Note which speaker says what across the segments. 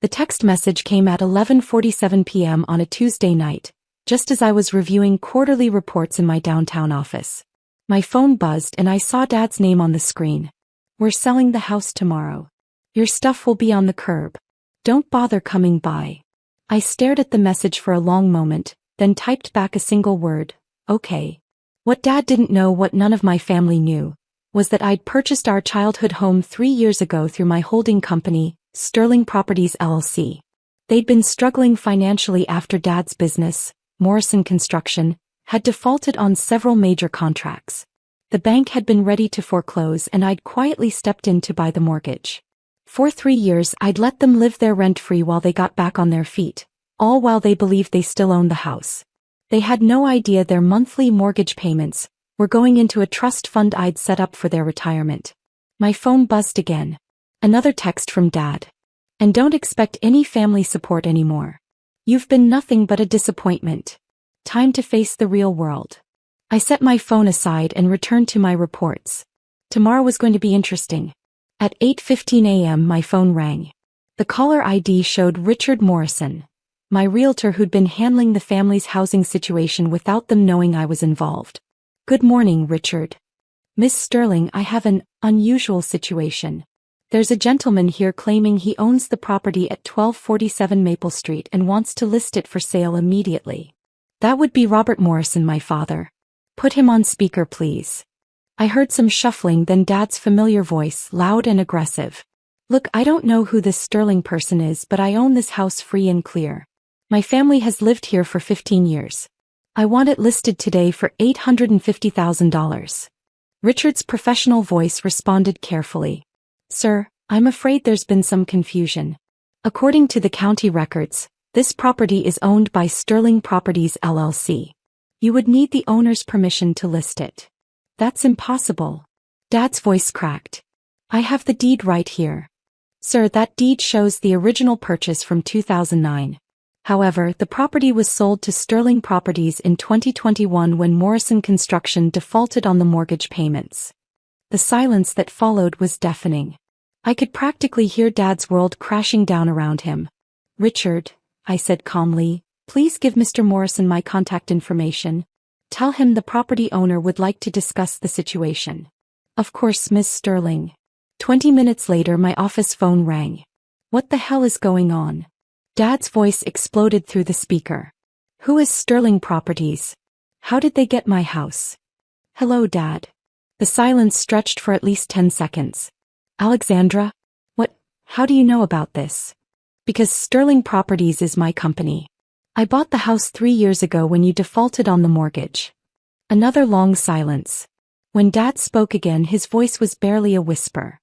Speaker 1: The text message came at 11:47 p.m. on a Tuesday night, just as I was reviewing quarterly reports in my downtown office. My phone buzzed and I saw Dad's name on the screen. "We're selling the house tomorrow. Your stuff will be on the curb. Don't bother coming by." I stared at the message for a long moment, then typed back a single word, "Okay." What Dad didn't know, what none of my family knew, was that I'd purchased our childhood home 3 years ago through my holding company, Sterling Properties LLC. They'd been struggling financially after Dad's business, Morrison Construction, had defaulted on several major contracts. The bank had been ready to foreclose and I'd quietly stepped in to buy the mortgage. For 3 years I'd let them live there rent-free while they got back on their feet, all while they believed they still owned the house. They had no idea their monthly mortgage payments were going into a trust fund I'd set up for their retirement. My phone buzzed again. Another text from Dad. "And don't expect any family support anymore. You've been nothing but a disappointment. Time to face the real world." I set my phone aside and returned to my reports. Tomorrow was going to be interesting. At 8:15 a.m. my phone rang. The caller ID showed Richard Morrison, my realtor who'd been handling the family's housing situation without them knowing I was involved. "Good morning, Richard. Miss Sterling, I have an unusual situation. There's a gentleman here claiming he owns the property at 1247 Maple Street and wants to list it for sale immediately." "That would be Robert Morrison, my father. Put him on speaker, please." I heard some shuffling, then Dad's familiar voice, loud and aggressive. "Look, I don't know who this Sterling person is, but I own this house free and clear. My family has lived here for 15 years. I want it listed today for $850,000. Richard's professional voice responded carefully. "Sir, I'm afraid there's been some confusion. According to the county records, this property is owned by Sterling Properties LLC. You would need the owner's permission to list it." "That's impossible." Dad's voice cracked. "I have the deed right here. Sir, that deed shows the original purchase from 2009. However, the property was sold to Sterling Properties in 2021 when Morrison Construction defaulted on the mortgage payments." The silence that followed was deafening. I could practically hear Dad's world crashing down around him. "Richard," I said calmly, "please give Mr. Morrison my contact information. Tell him the property owner would like to discuss the situation." "Of course, Miss Sterling." 20 minutes later my office phone rang. "What the hell is going on?" Dad's voice exploded through the speaker. "Who is Sterling Properties? How did they get my house?" "Hello, Dad." The silence stretched for at least 10 seconds. "Alexandra? What? How do you know about this?" "Because Sterling Properties is my company. I bought the house 3 years ago when you defaulted on the mortgage." Another long silence. When Dad spoke again his voice was barely a whisper.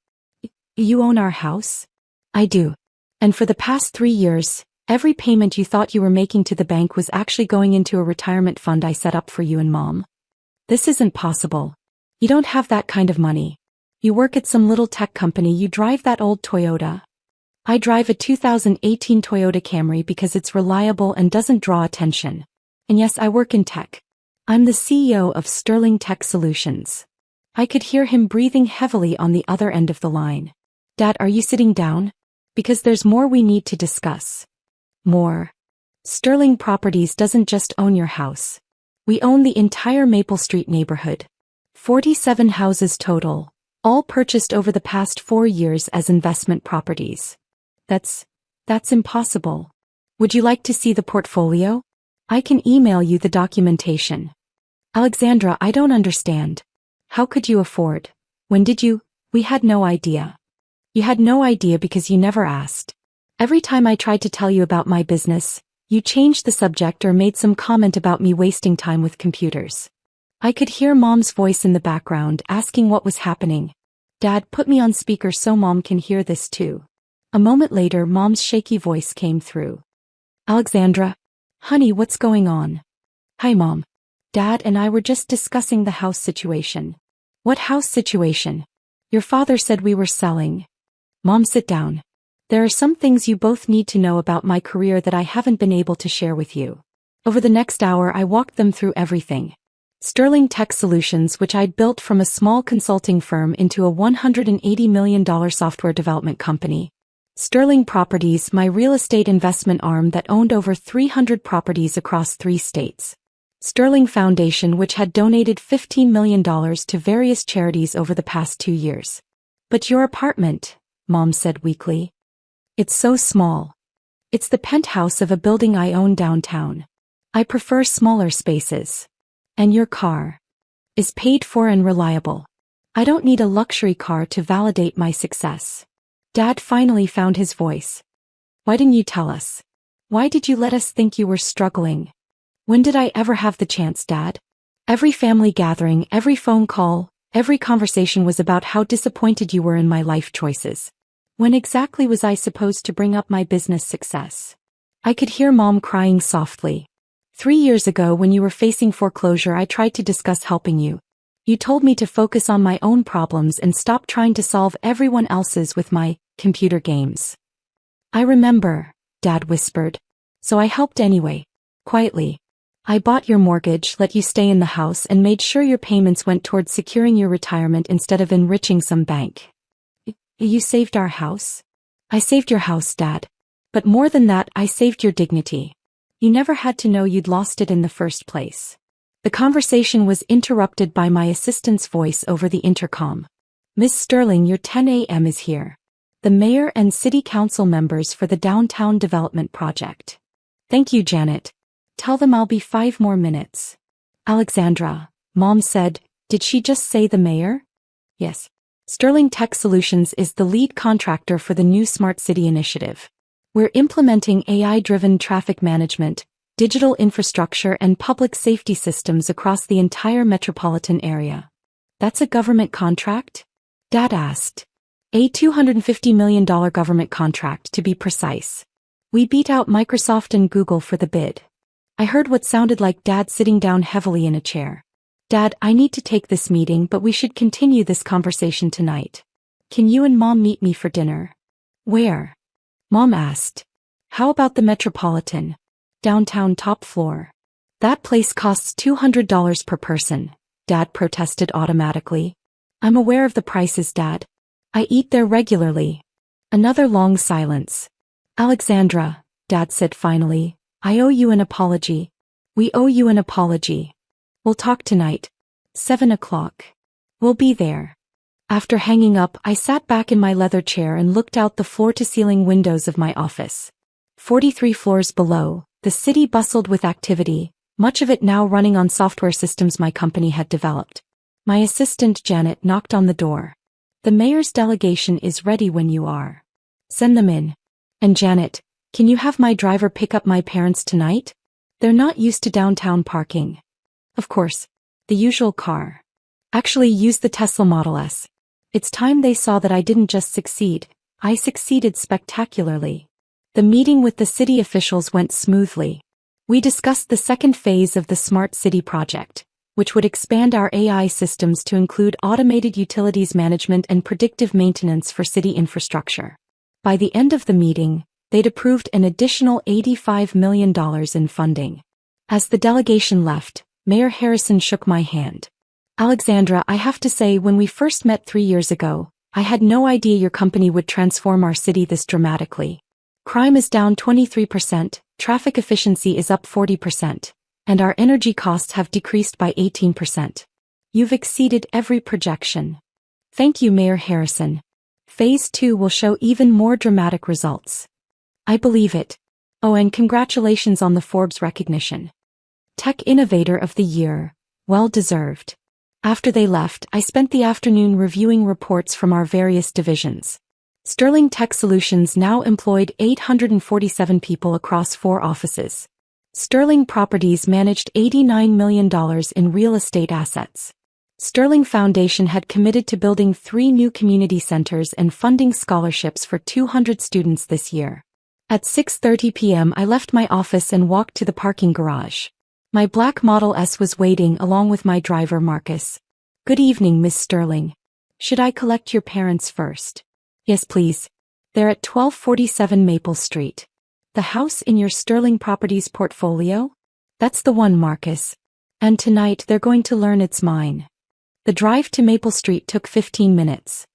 Speaker 1: "You own our house?" "I do. And for the past 3 years, every payment you thought you were making to the bank was actually going into a retirement fund I set up for you and Mom." "This isn't possible. You don't have that kind of money. You work at some little tech company, you drive that old Toyota." "I drive a 2018 Toyota Camry because it's reliable and doesn't draw attention. And yes, I work in tech. I'm the CEO of Sterling Tech Solutions." I could hear him breathing heavily on the other end of the line. "Dad, are you sitting down? Because there's more we need to discuss." "More?" "Sterling Properties doesn't just own your house. We own the entire Maple Street neighborhood. 47 houses total, all purchased over the past 4 years as investment properties." That's impossible. "Would you like to see the portfolio? I can email you the documentation." "Alexandra, I don't understand. How could you afford? When did you?" "We had no idea." "You had no idea because you never asked. Every time I tried to tell you about my business, you changed the subject or made some comment about me wasting time with computers." I could hear Mom's voice in the background asking what was happening. "Dad, put me on speaker so Mom can hear this too." A moment later Mom's shaky voice came through. "Alexandra? Honey, what's going on?" "Hi, Mom. Dad and I were just discussing the house situation." "What house situation?" "Your father said we were selling." "Mom, sit down. There are some things you both need to know about my career that I haven't been able to share with you." Over the next hour I walked them through everything. Sterling Tech Solutions, which I'd built from a small consulting firm into a $180 million software development company. Sterling Properties, my real estate investment arm that owned over 300 properties across 3 states. Sterling Foundation, which had donated $15 million to various charities over the past 2 years. But your apartment, Mom said weakly. It's so small. It's the penthouse of a building I own downtown. I prefer smaller spaces. And your car is paid for and reliable. I don't need a luxury car to validate my success. Dad finally found his voice. Why didn't you tell us? Why did you let us think you were struggling? When did I ever have the chance, Dad? Every family gathering, every phone call, every conversation was about how disappointed you were in my life choices. When exactly was I supposed to bring up my business success? I could hear Mom crying softly. 3 years ago, when you were facing foreclosure, I tried to discuss helping you. You told me to focus on my own problems and stop trying to solve everyone else's with my computer games. I remember, Dad whispered. So I helped anyway. Quietly. I bought your mortgage, let you stay in the house, and made sure your payments went towards securing your retirement instead of enriching some bank. You saved our house? I saved your house, Dad. But more than that, I saved your dignity. You never had to know you'd lost it in the first place. The conversation was interrupted by my assistant's voice over the intercom. Miss Sterling, your 10 a.m. is here. The mayor and city council members for the downtown development project. Thank you, Janet. Tell them I'll be 5 more minutes. Alexandra, Mom said, did she just say the mayor? Yes. Sterling Tech Solutions is the lead contractor for the new Smart City initiative. We're implementing AI-driven traffic management, digital infrastructure, and public safety systems across the entire metropolitan area. That's a government contract? Dad asked. A $250 million government contract, to be precise. We beat out Microsoft and Google for the bid. I heard what sounded like Dad sitting down heavily in a chair. Dad, I need to take this meeting, but we should continue this conversation tonight. Can you and Mom meet me for dinner? Where? Mom asked. How about the Metropolitan? Downtown, top floor. That place costs $200 per person, Dad protested automatically. I'm aware of the prices, Dad. I eat there regularly. Another long silence. Alexandra, Dad said finally, I owe you an apology. We owe you an apology. We'll talk tonight. 7 o'clock. We'll be there. After hanging up, I sat back in my leather chair and looked out the floor-to-ceiling windows of my office. 43 floors below, the city bustled with activity, much of it now running on software systems my company had developed. My assistant Janet knocked on the door. The mayor's delegation is ready when you are. Send them in. And Janet, can you have my driver pick up my parents tonight? They're not used to downtown parking. Of course. The usual car. Actually, use the Tesla Model S. It's time they saw that I didn't just succeed, I succeeded spectacularly. The meeting with the city officials went smoothly. We discussed the second phase of the Smart City project, which would expand our AI systems to include automated utilities management and predictive maintenance for city infrastructure. By the end of the meeting, they'd approved an additional $85 million in funding. As the delegation left, Mayor Harrison shook my hand. Alexandra, I have to say, when we first met 3 years ago, I had no idea your company would transform our city this dramatically. Crime is down 23%, traffic efficiency is up 40%, and our energy costs have decreased by 18%. You've exceeded every projection. Thank you, Mayor Harrison. Phase 2 will show even more dramatic results. I believe it. Oh, and congratulations on the Forbes recognition. Tech Innovator of the Year. Well deserved. After they left, I spent the afternoon reviewing reports from our various divisions. Sterling Tech Solutions now employed 847 people across 4 offices. Sterling Properties managed $89 million in real estate assets. Sterling Foundation had committed to building 3 new community centers and funding scholarships for 200 students this year. At 6:30 p.m. I left my office and walked to the parking garage. My black Model S was waiting along with my driver Marcus. Good evening, Miss Sterling. Should I collect your parents first? Yes, please. They're at 1247 Maple Street. The house in your Sterling Properties portfolio? That's the one, Marcus. And tonight they're going to learn it's mine. The drive to Maple Street took 15 minutes.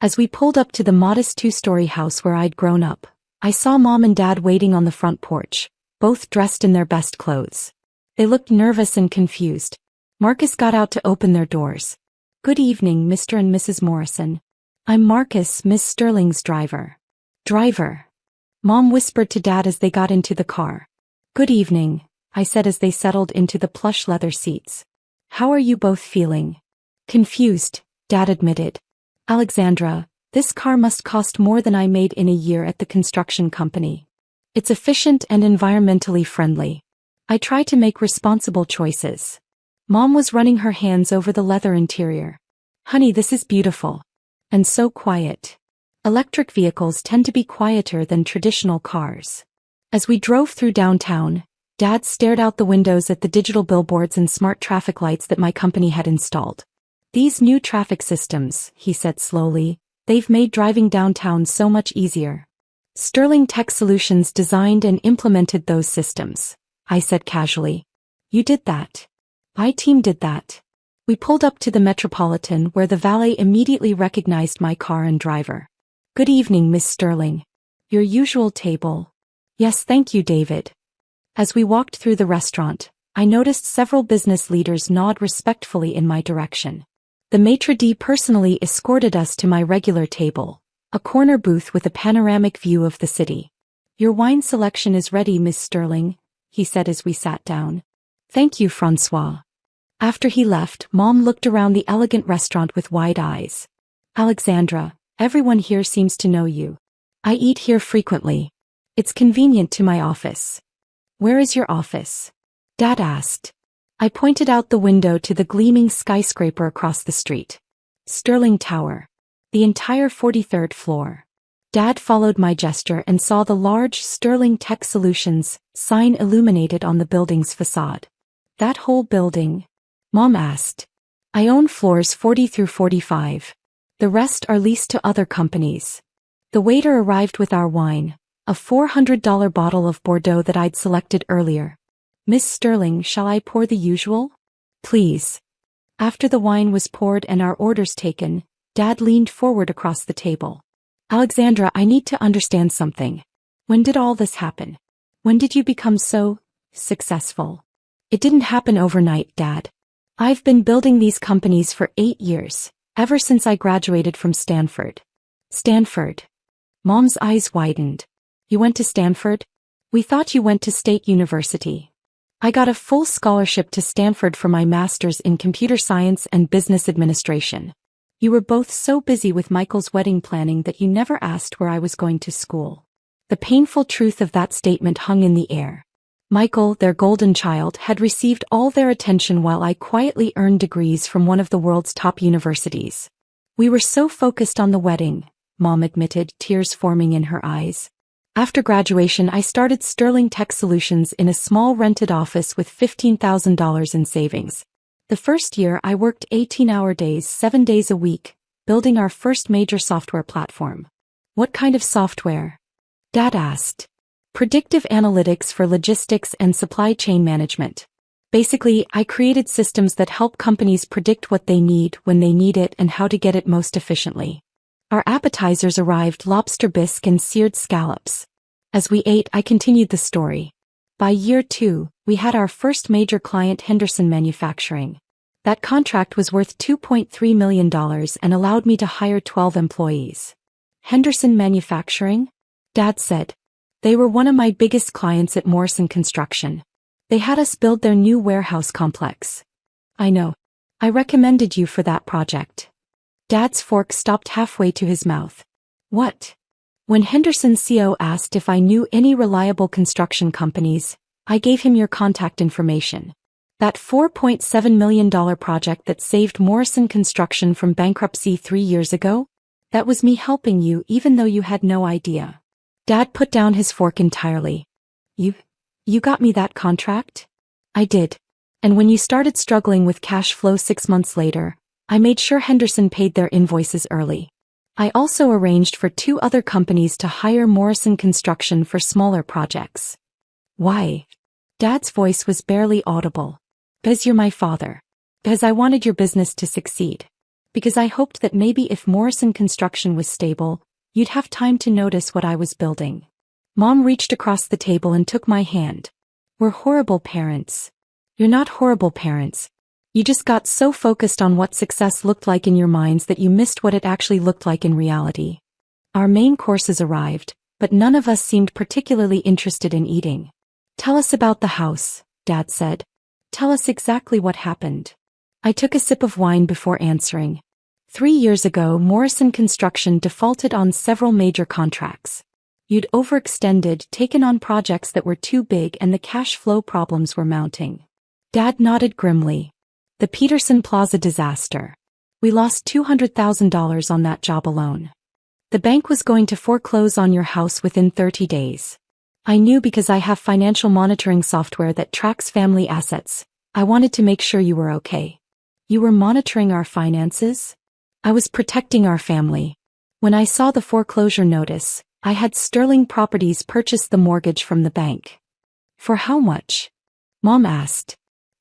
Speaker 1: As we pulled up to the modest two-story house where I'd grown up, I saw Mom and Dad waiting on the front porch, both dressed in their best clothes. They looked nervous and confused. Marcus got out to open their doors. "Good evening, Mr. and Mrs. Morrison. I'm Marcus, Miss Sterling's driver." "Driver?" Mom whispered to Dad as they got into the car. "Good evening," I said as they settled into the plush leather seats. "How are you both feeling?" "Confused," Dad admitted. "Alexandra, this car must cost more than I made in a year at the construction company. It's efficient and environmentally friendly. I try to make responsible choices." Mom was running her hands over the leather interior. "Honey, this is beautiful. And so quiet. Electric vehicles tend to be quieter than traditional cars." As we drove through downtown, Dad stared out the windows at the digital billboards and smart traffic lights that my company had installed. "These new traffic systems," he said slowly, "they've made driving downtown so much easier." "Sterling Tech Solutions designed and implemented those systems," I said casually. "You did that?" "My team did that." We pulled up to the Metropolitan where the valet immediately recognized my car and driver. "Good evening, Miss Sterling. Your usual table." "Yes, thank you, David." As we walked through the restaurant, I noticed several business leaders nod respectfully in my direction. The maitre d' personally escorted us to my regular table, a corner booth with a panoramic view of the city. "Your wine selection is ready, Miss Sterling," he said as we sat down. "Thank you, Francois." After he left, Mom looked around the elegant restaurant with wide eyes. "Alexandra, everyone here seems to know you. I eat here frequently. It's convenient to my office." "Where is your office?" Dad asked. I pointed out the window to the gleaming skyscraper across the street. "Sterling Tower. The entire 43rd floor." Dad followed my gesture and saw the large Sterling Tech Solutions sign illuminated on the building's facade. "That whole building?" Mom asked. "I own floors 40 through 45. The rest are leased to other companies." The waiter arrived with our wine, a $400 bottle of Bordeaux that I'd selected earlier. "Miss Sterling, shall I pour the usual?" "Please." After the wine was poured and our orders taken, Dad leaned forward across the table. "Alexandra, I need to understand something. When did all this happen? When did you become so successful?" "It didn't happen overnight, Dad. I've been building these companies for 8 years, ever since I graduated from Stanford." "Stanford?" Mom's eyes widened. "You went to Stanford? We thought you went to State University." "I got a full scholarship to Stanford for my master's in computer science and business administration." "You were both so busy with Michael's wedding planning that you never asked where I was going to school." The painful truth of that statement hung in the air. Michael, their golden child, had received all their attention while I quietly earned degrees from one of the world's top universities. "We were so focused on the wedding," Mom admitted, tears forming in her eyes. "After graduation, I started Sterling Tech Solutions in a small rented office with $15,000 in savings. The first year I worked 18-hour days 7 days a week, building our first major software platform." "What kind of software?" Dad asked. "Predictive analytics for logistics and supply chain management. Basically, I created systems that help companies predict what they need when they need it and how to get it most efficiently." Our appetizers arrived: lobster bisque and seared scallops. As we ate, I continued the story. By year 2, we had our first major client, Henderson Manufacturing. That contract was worth $2.3 million and allowed me to hire 12 employees. "Henderson Manufacturing?" Dad said. "They were one of my biggest clients at Morrison Construction. They had us build their new warehouse complex." "I know. I recommended you for that project." Dad's fork stopped halfway to his mouth. "What?" "When Henderson's CEO asked if I knew any reliable construction companies, I gave him your contact information. That $4.7 million project that saved Morrison Construction from bankruptcy 3 years ago? That was me helping you even though you had no idea." Dad put down his fork entirely. You got me that contract?" "I did. And when you started struggling with cash flow 6 months later, I made sure Henderson paid their invoices early. I also arranged for 2 other companies to hire Morrison Construction for smaller projects." "Why?" Dad's voice was barely audible. "Because you're my father. Because I wanted your business to succeed. Because I hoped that maybe if Morrison Construction was stable, you'd have time to notice what I was building. Mom reached across the table and took my hand. We're horrible parents. You're not horrible parents. You just got so focused on what success looked like in your minds that you missed what it actually looked like in reality. Our main courses arrived, but none of us seemed particularly interested in eating. Tell us about the house, Dad said. Tell us exactly what happened. I took a sip of wine before answering. 3 years ago, Morrison Construction defaulted on several major contracts. You'd overextended, taken on projects that were too big, and the cash flow problems were mounting. Dad nodded grimly. The Peterson Plaza disaster. We lost $200,000 on that job alone. The bank was going to foreclose on your house within 30 days. I knew because I have financial monitoring software that tracks family assets. I wanted to make sure you were okay. You were monitoring our finances? I was protecting our family. When I saw the foreclosure notice, I had Sterling Properties purchase the mortgage from the bank. For how much? Mom asked.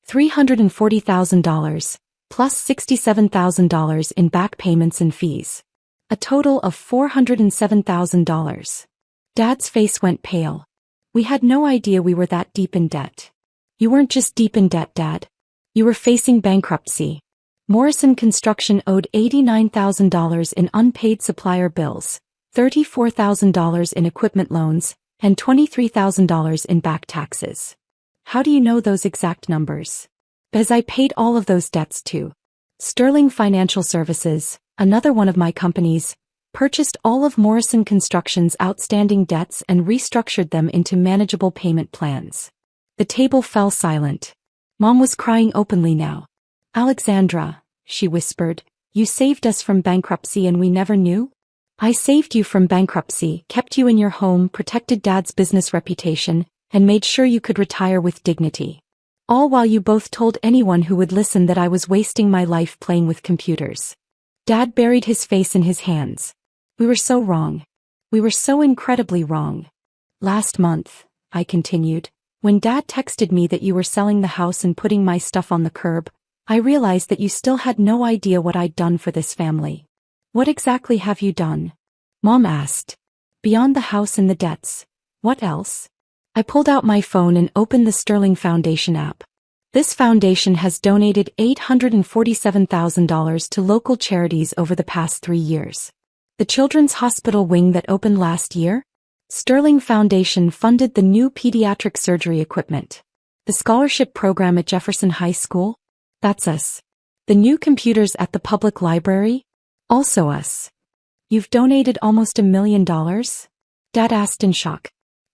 Speaker 1: $340,000, plus $67,000 in back payments and fees. A total of $407,000. Dad's face went pale. We had no idea we were that deep in debt. You weren't just deep in debt, Dad. You were facing bankruptcy. Morrison Construction owed $89,000 in unpaid supplier bills, $34,000 in equipment loans, and $23,000 in back taxes. How do you know those exact numbers? Because I paid all of those debts too. Sterling Financial Services, another one of my companies, purchased all of Morrison Construction's outstanding debts and restructured them into manageable payment plans. The table fell silent. Mom was crying openly now. Alexandra, she whispered, you saved us from bankruptcy and we never knew? I saved you from bankruptcy, kept you in your home, protected Dad's business reputation, and made sure you could retire with dignity. All while you both told anyone who would listen that I was wasting my life playing with computers. Dad buried his face in his hands. We were so wrong. We were so incredibly wrong. Last month, I continued, when Dad texted me that you were selling the house and putting my stuff on the curb, I realized that you still had no idea what I'd done for this family. What exactly have you done? Mom asked. Beyond the house and the debts, what else? I pulled out my phone and opened the Sterling Foundation app. This foundation has donated $847,000 to local charities over the past 3 years. The Children's Hospital wing that opened last year? Sterling Foundation funded the new pediatric surgery equipment. The scholarship program at Jefferson High School? That's us. The new computers at the public library? Also us. You've donated almost $1 million? Dad asked in shock.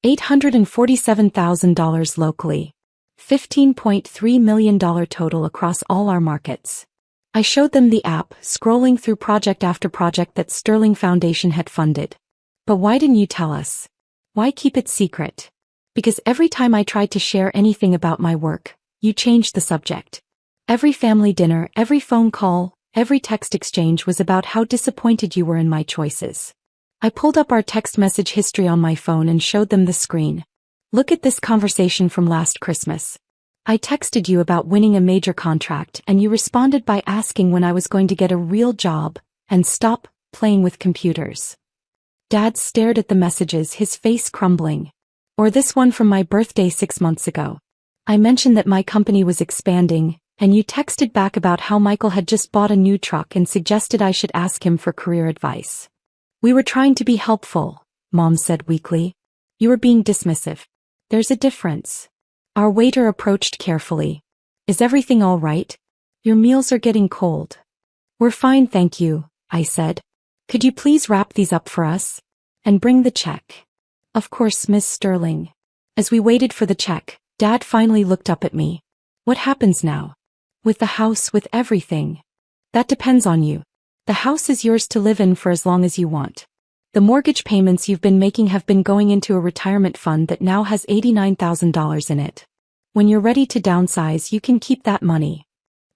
Speaker 1: $847,000 locally. $15.3 million total across all our markets. I showed them the app, scrolling through project after project that Sterling Foundation had funded. But why didn't you tell us? Why keep it secret? Because every time I tried to share anything about my work, you changed the subject. Every family dinner, every phone call, every text exchange was about how disappointed you were in my choices. I pulled up our text message history on my phone and showed them the screen. Look at this conversation from last Christmas. I texted you about winning a major contract and you responded by asking when I was going to get a real job and stop playing with computers. Dad stared at the messages, his face crumbling. Or this one from my birthday 6 months ago. I mentioned that my company was expanding, and you texted back about how Michael had just bought a new truck and suggested I should ask him for career advice. We were trying to be helpful, Mom said weakly. You were being dismissive. There's a difference. Our waiter approached carefully. Is everything all right? Your meals are getting cold. We're fine, thank you, I said. Could you please wrap these up for us? And bring the check. Of course, Miss Sterling. As we waited for the check, Dad finally looked up at me. What happens now? With the house, with everything. That depends on you. The house is yours to live in for as long as you want. The mortgage payments you've been making have been going into a retirement fund that now has $89,000 in it. When you're ready to downsize, you can keep that money.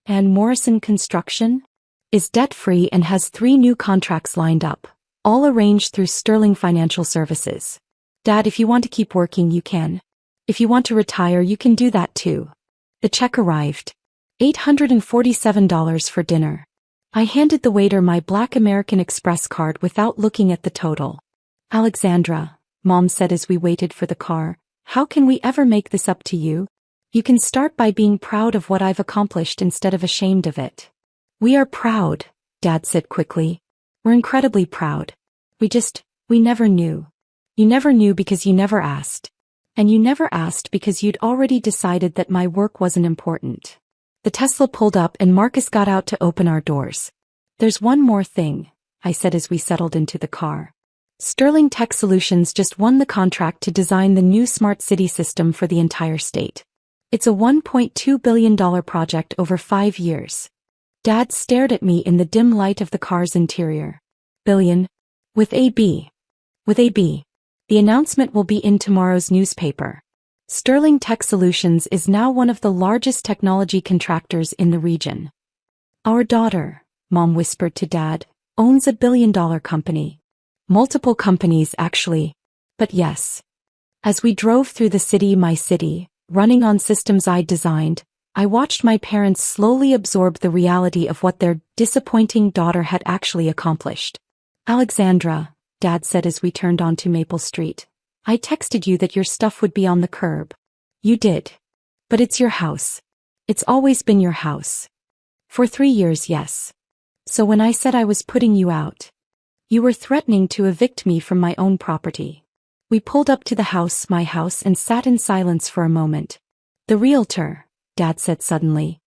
Speaker 1: And Morrison Construction is debt-free and has 3 new contracts lined up, all arranged through Sterling Financial Services. Dad, if you want to keep working, you can. If you want to retire, you can do that too. The check arrived. $847 for dinner. I handed the waiter my black American Express card without looking at the total. Alexandra, Mom said as we waited for the car, how can we ever make this up to you? You can start by being proud of what I've accomplished instead of ashamed of it. We are proud, Dad said quickly. We're incredibly proud. We never knew. You never knew because you never asked. And you never asked because you'd already decided that my work wasn't important. The Tesla pulled up and Marcus got out to open our doors. There's one more thing, I said as we settled into the car. Sterling Tech Solutions just won the contract to design the new smart city system for the entire state. It's a $1.2 billion project over 5 years. Dad stared at me in the dim light of the car's interior. Billion? With a B. With a B. The announcement will be in tomorrow's newspaper. Sterling Tech Solutions is now one of the largest technology contractors in the region. Our daughter, Mom whispered to Dad, owns a billion-dollar company. Multiple companies, actually. But yes. As we drove through the city, my city, running on systems I'd designed, I watched my parents slowly absorb the reality of what their disappointing daughter had actually accomplished. Alexandra, Dad said as we turned onto Maple Street, I texted you that your stuff would be on the curb. You did. But it's your house. It's always been your house. For 3 years, yes. So when I said I was putting you out, you were threatening to evict me from my own property. We pulled up to the house, my house, and sat in silence for a moment. The realtor, Dad said suddenly.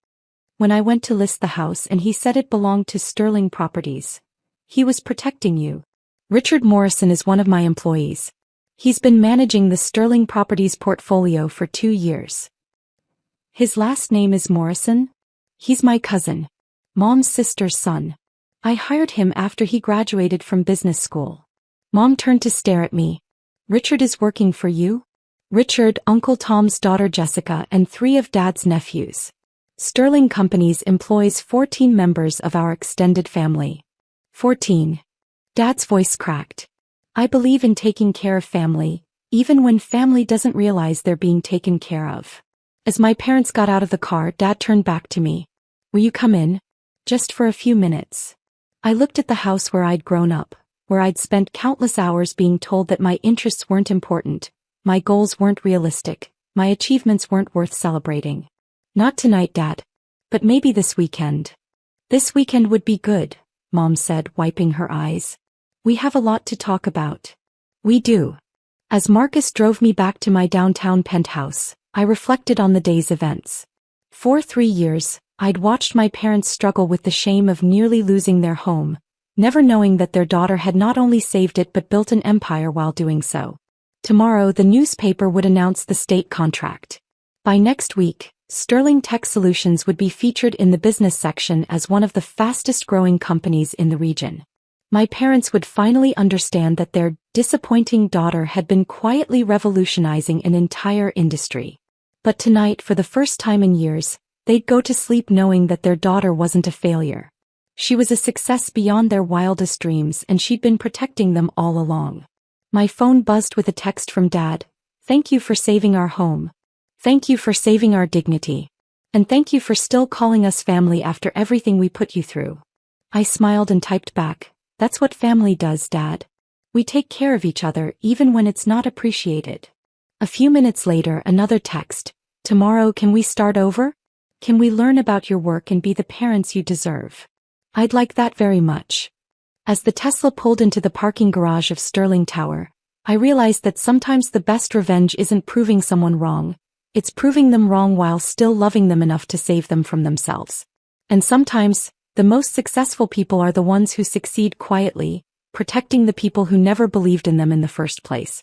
Speaker 1: When I went to list the house and he said it belonged to Sterling Properties. He was protecting you. Richard Morrison is one of my employees. He's been managing the Sterling Properties portfolio for 2 years. His last name is Morrison? He's my cousin. Mom's sister's son. I hired him after he graduated from business school. Mom turned to stare at me. Richard is working for you? Richard, Uncle Tom's daughter Jessica, and 3 of Dad's nephews. Sterling Companies employs 14 members of our extended family. 14. Dad's voice cracked. I believe in taking care of family, even when family doesn't realize they're being taken care of. As my parents got out of the car, Dad turned back to me. Will you come in? Just for a few minutes. I looked at the house where I'd grown up, where I'd spent countless hours being told that my interests weren't important, my goals weren't realistic, my achievements weren't worth celebrating. Not tonight, Dad. But maybe this weekend. This weekend would be good, Mom said, wiping her eyes. We have a lot to talk about. We do. As Marcus drove me back to my downtown penthouse, I reflected on the day's events. For 3 years, I'd watched my parents struggle with the shame of nearly losing their home, never knowing that their daughter had not only saved it but built an empire while doing so. Tomorrow, the newspaper would announce the state contract. By next week, Sterling Tech Solutions would be featured in the business section as one of the fastest-growing companies in the region. My parents would finally understand that their disappointing daughter had been quietly revolutionizing an entire industry. But tonight, for the first time in years, they'd go to sleep knowing that their daughter wasn't a failure. She was a success beyond their wildest dreams, and she'd been protecting them all along. My phone buzzed with a text from Dad. Thank you for saving our home. Thank you for saving our dignity. And thank you for still calling us family after everything we put you through. I smiled and typed back. That's what family does, Dad. We take care of each other even when it's not appreciated. A few minutes later, another text. Tomorrow, can we start over? Can we learn about your work and be the parents you deserve? I'd like that very much. As the Tesla pulled into the parking garage of Sterling Tower, I realized that sometimes the best revenge isn't proving someone wrong, it's proving them wrong while still loving them enough to save them from themselves. And sometimes, the most successful people are the ones who succeed quietly, protecting the people who never believed in them in the first place.